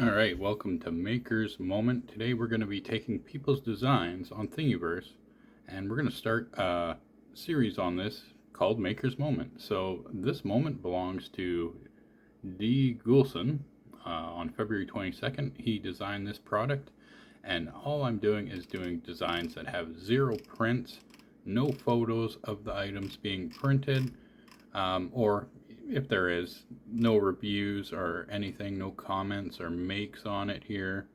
Alright, welcome to Maker's Moment. Today we're going to be taking people's designs on Thingiverse and we're going to start a series on this called Maker's Moment. So this moment belongs to dgoulson. On February 22nd he designed this product, and all I'm doing is doing designs that have zero prints, no photos of the items being printed, or if there is, no reviews or anything, no comments or makes on it here.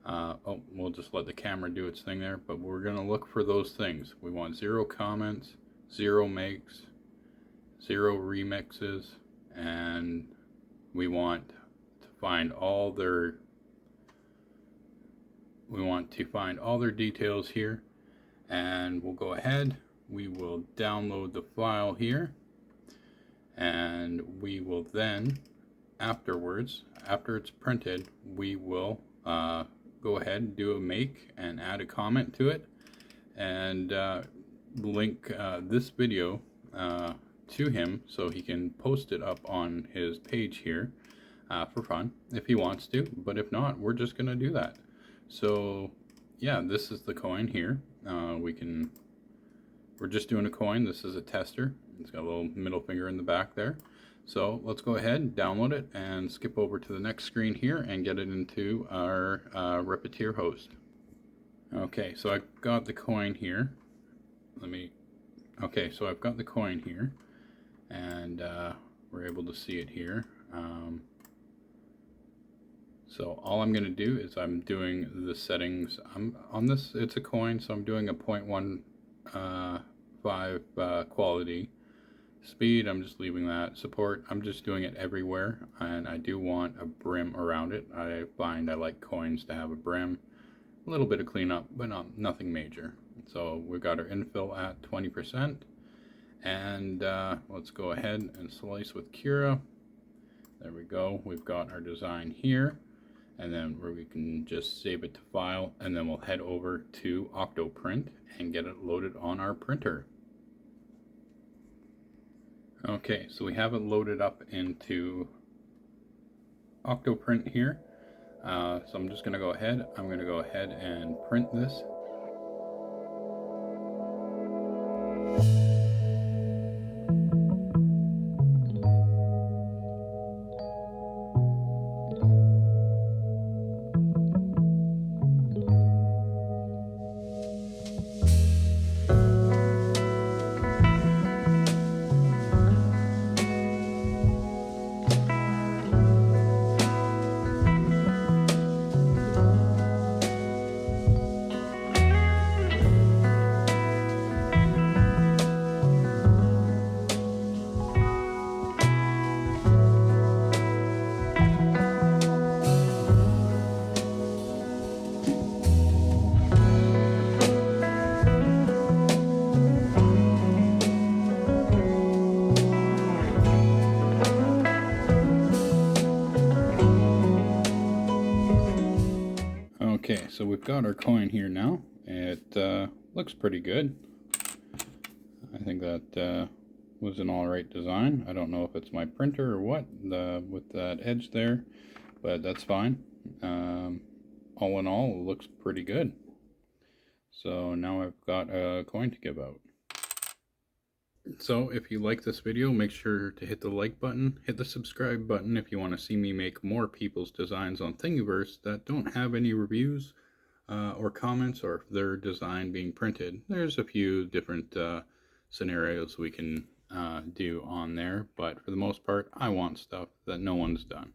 We'll just let the camera do its thing there, but we're going to look for those things. We want zero comments, zero makes, zero remixes, and we want to find all their details here. And we'll go ahead, we will download the file here, and we will then afterwards, after it's printed, we will go ahead and do a make and add a comment to it, and link this video to him so he can post it up on his page here for fun if he wants to, but if not, we're just gonna do that. So yeah, this is the coin here. We're just doing a coin. This is a tester. It's got a little middle finger in the back there. So let's go ahead and download it and skip over to the next screen here and get it into our Repetir host. Okay, so I've got the coin here. So I've got the coin here, and we're able to see it here. So all I'm going to do is I'm doing the settings. I'm on this, it's a coin, so I'm doing a 0.15 quality. Speed, I'm just leaving that. Support, I'm just doing it everywhere, and I do want a brim around it. I find I like coins to have a brim. A little bit of cleanup, but nothing major. So we've got our infill at 20%, and let's go ahead and slice with Cura. There we go. We've got our design here, and then we can just save it to file, and then we'll head over to Octoprint and get it loaded on our printer. Okay, so we have it loaded up into Octoprint here. So I'm just going to go ahead. I'm going to go ahead and print this. Okay, so we've got our coin here now. It looks pretty good. I think that was an alright design. I don't know if it's my printer or what, with that edge there, but that's fine. All in all, it looks pretty good. So now I've got a coin to give out. So if you like this video, make sure to hit the like button, hit the subscribe button if you want to see me make more people's designs on Thingiverse that don't have any reviews or comments, or their design being printed. There's a few different scenarios we can do on there, but for the most part, I want stuff that no one's done.